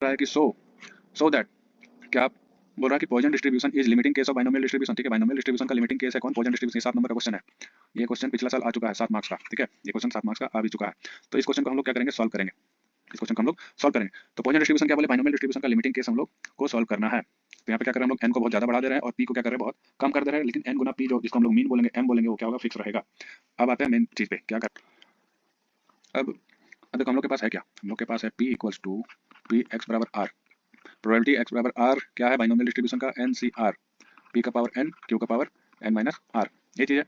रहा है कि सो दैट, क्या आप बोल रहा है कि Poisson distribution is limiting case of binomial distribution. ठीक है, बाइनोमियल डिस्ट्रीब्यूशन का लिमिटिंग केस है कौन? Poisson distribution. 7 नंबर का क्वेश्चन है ये। क्वेश्चन पिछला साल आ चुका है 7 मार्क्स का। ठीक है, ये क्वेश्चन 7 मार्क्स का आ भी चुका है। तो इस क्वेश्चन को हम लोग क्या करेंगे? सॉल्व करेंगे। इस क्वेश्चन को हम लोग सॉल्व करेंगे। तो पॉइजन डिस्ट्रीब्यूशन क्या बोले? बाइनोमियल डिस्ट्रीब्यूशन का लिमिटिंग केस हम लोग को सॉल्व करना है। तो यहाँ पे क्या कर रहे हैं हम लोग? n को बहुत ज्यादा बढ़ा दे रहे हैं और p को क्या कर रहे हैं? बहुत कम कर दे रहे हैं। लेकिन n गुना p जो जिसको हम लोग मीन बोलेंगे, m बोलेंगे, वो क्या होगा? फिक्स रहेगा। अब आते हैं मेन चीज पे। क्या कर अब देखो हम लोग के पास है क्या? हम लोग के पास है p equals to p x बराबर आर। प्रोबेबिलिटी x बराबर r क्या है बाइनोमियल डिस्ट्रीब्यूशन का? NCR, p का पावर n, q का पावर n माइनस r, ये चीज है।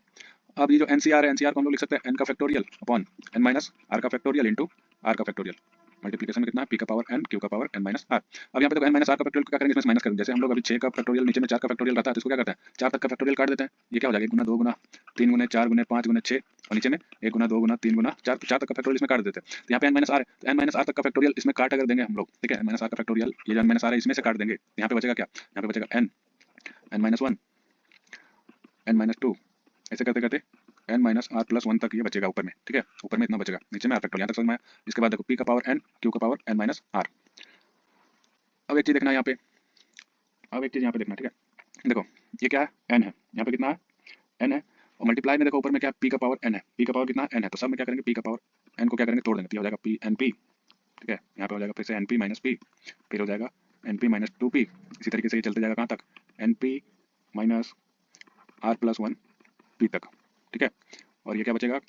अब ये जो NCR है, NCR को हम लोग लिख सकते हैं n का factorial upon n minus r का फैक्टोरियल इंटू r का फैक्टोरियल। मल्टीप्लिकेशन में कितना है? p का पावर n, q का पावर n माइनस r। अब यहाँ पे देखो n माइनस r का फैक्टोरियल क्या करेंगे? इसमें माइनस करेंगे। जैसे हम लोग अभी 6 का फैक्टोरियल नीचे में 4 का फैक्टोरियल रहता है, तो इसको क्या करते हैं? 4 तक का फैक्टोरियल काट देते हैं। ये क्या हो जाएगा? 1 गुना 2 गुना 3 गुना 4 गुना 5 गुना 6 और नीचे में 1 गुना 2 गुना 3 गुना 4, 4 तक का फैक्टोरियल इसमें काट देते हैं। तो यहाँ पे n माइनस r है, तो n माइनस r तक का फैक्टोरियल इसमें काट अगर देंगे हम लोग, ठीक है, n माइनस r का फैक्टोरियल ये जो n माइनस r है इसमें से काट देंगे, तो यहाँ पे बचेगा क्या? यहाँ पे बचेगा n, n minus 1, n minus 2, ऐसे करते करते n माइनस r प्लस 1 तक ये बचेगा ऊपर में। ठीक है, ऊपर में इतना बचेगा, नीचे में r फैक्टोरियल। यहाँ तक समझ में आया? इसके बाद देखो p का पावर n, q का पावर n माइनस r। अब एक चीज देखना है यहाँ पे, अब एक चीज यहाँ पे देखना, ठीक है। देखो ये क्या है? n है, यहाँ पे कितना है? n है। और मल्टीप्लाई में देखो ऊपर में क्या है? p का पावर n है, p का पावर कितना है? n है। तो सब में क्या करेंगे? p का पावर n को क्या करेंगे? तोड़ देंगे, तो ये हो जाएगा p n p। ठीक है, यहाँ पे हो जाएगा फिर से np माइनस p, फिर हो जाएगा np माइनस 2p। इसी तरीके से ये चलते जाएगा कहाँ तक? np minus r plus 1 p तक। ठीक है, और ये क्या बचेगा?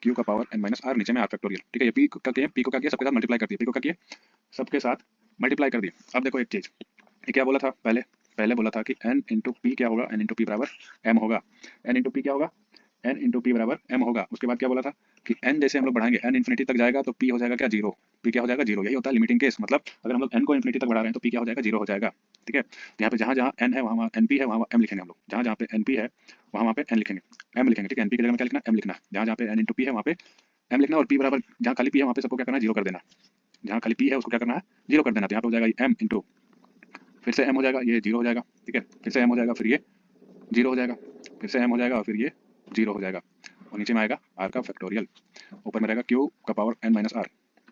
q का पावर n माइनस r, नीचे में r फैक्टोरियल। ठीक है, ये p का क्या? p को क्या किया? सबके साथ मल्टीप्लाई कर दिया। p को क्या किया? सबके साथ मल्टीप्लाई कर दिया। अब देखो एक चीज, ये क्या बोला था पहले? पहले बोला था कि n इंटू पी क्या होगा? n इंटू पी बराबर m होगा। n इंटू पी क्या होगा? n इंटू पी बराबर m होगा। उसके बाद क्या बोला था कि n जैसे हम लोग बढ़ाएंगे, n इन्फिनिटी तक जाएगा तो p हो जाएगा क्या? जीरो। p क्या हो जाएगा? जीरो। यही होता है लिमिटिंग केस। मतलब अगर हम लोग n को इन्फिनिटी तक बढ़ा रहे हैं तो p क्या हो जाएगा? जीरो हो जाएगा। ठीक है, तो यहाँ पे जहाँ जहाँ n है वहाँ np है, वहाँ m लिखेंगे हम लोग। जहाँ जहाँ पे np है वहाँ पे n लिखेंगे, m लिखेंगे। ठीक है, np की जगह में क्या लिखना? m लिखना। जहाँ जहाँ पे n इंटू पी है वहाँ पे m लिखना, और p बराबर जहाँ खाली p है वहाँ पे सबको क्या करना है? जीरो कर देना। जहाँ खाली p है उसको क्या करना है? जीरो कर देना। तो यहाँ पे हो जाएगा m इंटू, फिर से m हो जाएगा, ये जीरो हो जाएगा। ठीक है, फिर से m हो जाएगा, फिर ये जीरो हो जाएगा, फिर से m हो जाएगा और फिर ये जीरो हो जाएगा। और नीचे में आएगा r का फैक्टोरियल, ऊपर में रहेगा q का पावर n माइनस r।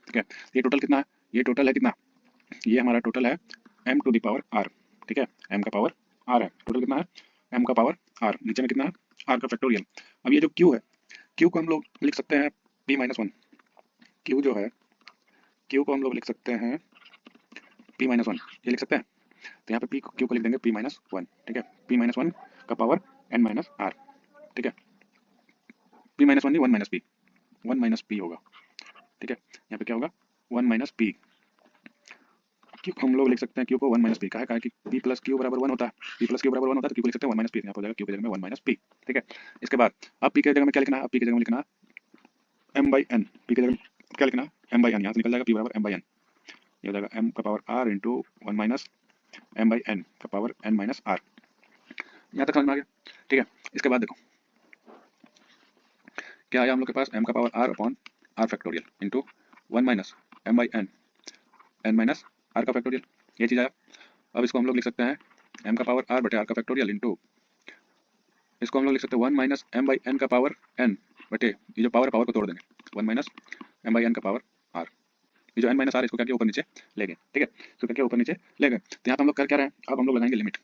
ठीक है, ये टोटल कितना है? ये टोटल है कितना? ये हमारा टोटल है m to the power r। ठीक है, m का पावर r है। टोटल कितना है? m का पावर r। नीचे में कितना है? r का फैक्टोरियल। अब ये जो q है, q को हम लोग लिख सकते हैं p माइनस 1। q जो है, q को हम लोग लिख सकते हैं p माइनस 1, ये लिख सकते हैं। तो यहाँ पे p q को लिख देंगे p माइनस 1। ठीक है, p माइनस 1 का पावर n माइनस r। ठीक है, p माइनस 1 नहीं, 1 माइनस p, 1 माइनस p होगा। ठीक है, यहाँ पे क्या होगा? 1 माइनस p। q को हम लोग लिख सकते हैं q को 1 माइनस p। कहा है कि p प्लस q बराबर 1 होता है, p प्लस q बराबर 1 होता है, तो q को लिख सकते हैं 1 माइनस p। यहाँ पे हो जाएगा q की जगह में 1 माइनस p। ठीक है, इसके बाद अब p की जगह में क्या लिखना है? अब p की जगह में लिखना है m बाई n। p की जगह में क्या लिखना है? m by n। यहाँ से निकल जाएगा p बराबर m बाई n। ये हो जाएगा m का power r into 1 minus m by n का पावर n माइनस r। यहाँ तक समझ में आ गया? ठीक है, इसके बाद देखो क्या आया हम लोग के पास? m का power r upon r factorial into 1 minus m by n, n minus r का फैक्टोरियल, ये चीज़ आया। अब इसको हम लोग लिख सकते हैं m का पावर r बटे r का फैक्टोरियल इंटू, इसको हम लोग लिख सकते हैं 1 माइनस m बाई n का पावर n बटे, ये जो पावर पावर को तोड़ देंगे, 1 माइनस m बाई n का पावर r। ये जो n माइनस r इसको क्या किया? ऊपर नीचे ले गए। ठीक है, इसको क्या किया? ऊपर नीचे ले गए। तो यहाँ पे हम लोग कर क्या रहे हैं? अब हम लोग लगाएंगे लिमिट।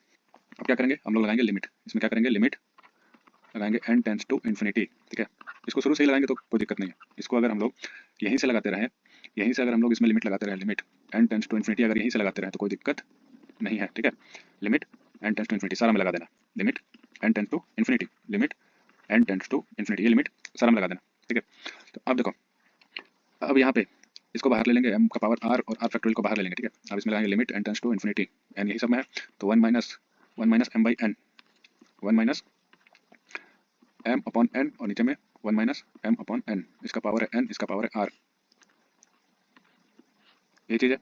अब क्या करेंगे? हम लोग लगाएंगे लिमिट। इसमें क्या करेंगे? लिमिट लगाएंगे n टेंस टू इन्फिनिटी। ठीक है, इसको शुरू से ही लगाएंगे तो कोई दिक्कत नहीं है। इसको अगर हम लोग यहीं से लगाते रहे, यहीं से अगर हम लोग इसमें लिमिट लगाते रहे, limit n tends to infinity अगर यहीं से लगाते रहे तो कोई दिक्कत नहीं है। ठीक है, limit n tends to infinity सारा में लगा देना। Limit n tends to infinity, limit n tends to infinity, ये लिमिट सारा में लगा देना। ठीक है, तो अब देखो, अब यहाँ पे इसको बाहर ले लेंगे, m का पावर r और r फैक्टोरियल को बाहर ले लेंगे। ठीक है, अब इसमें लगाएंगे limit n tends to infinity, n यही सब में है, तो 1 minus m by n, 1 minus m upon n और नीचे में 1 माइनस m अपॉन n। इसका पावर है n, इसका पावर है r, ये चीज़ है,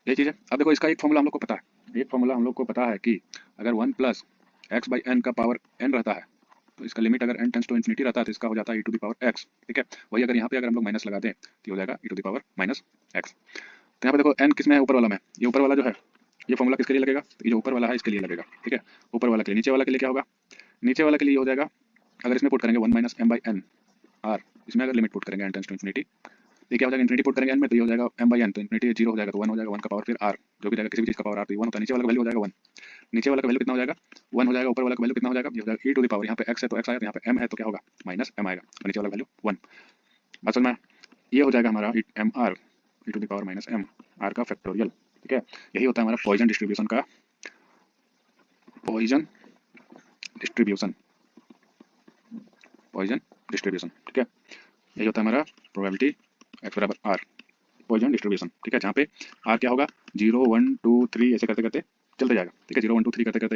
ये चीज़ है। अब देखो इसका एक फॉर्मूला हम लोग को पता है, एक फॉर्मूला हम लोग को पता है कि अगर 1 प्लस एक्स बाई एन का पावर n रहता है तो इसका लिमिट अगर n टेंस टू इन्फिनिटी रहता है तो इसका हो जाता है e to the power x। ठीक है, वही अगर यहाँ पे अगर हम लोग माइनस लगा दें तो हो जाएगा e to the power minus x। तो यहाँ पे देखो n किस में है? ऊपर वाला में। ये ऊपर वाला जो है ये फॉर्मूला किसके लिए लगेगा? तो ये जो ऊपर वाला है इसके लिए लगेगा। ठीक है, ऊपर वाला के लिए। नीचे वाला के लिए क्या होगा? नीचे वाला के लिए हो जाएगा, अगर इसमें पुट करेंगे 1 minus m by n r, इसमें अगर लिमिट पुट करेंगे n टेंस टू इन्फिनिटी, ये क्या हो जाएगा, इन्फिनिटी पुट करेंगे n में तो ये हो जाएगा m बाई n, तो इन्फिनिटी 0 हो जाएगा तो 1 हो जाएगा, 1 का पावर फिर r, जो भी जाएगा किसी भी चीज़ का पावर r, तो 1 होता है, नीचे वाला का वैल्यू हो जाएगा 1, नीचे वाला का वैल्यू कितना हो जाएगा 1 हो जाएगा, ऊपर वाला का वैल्यू कितना हो जाएगा, ये हो जाएगा e टू द पावर, यहाँ पे x है तो x आएगा, यहाँ पे m है तो क्या होगा माइनस m आएगा, और नीचे वाला वैल्यू 1। बात समझ में, ये हो जाएगा हमारा m r e to the power minus m r का फैक्टोरियल। ठीक है, यही होता है हमारा पॉइजन डिस्ट्रीब्यूशन का, पॉइजन डिस्ट्रीब्यूशन, पॉइजन डिस्ट्रीब्यूशन। ठीक है, यही होता है हमारा प्रोबेबिलिटी एक्स बराबर आर, पॉइजन डिस्ट्रीब्यूशन। ठीक है, जहाँ पे आर क्या होगा 0 1 2 3 ऐसे करते करते चलते जाएगा। ठीक है, 0 1 2 3 करते करते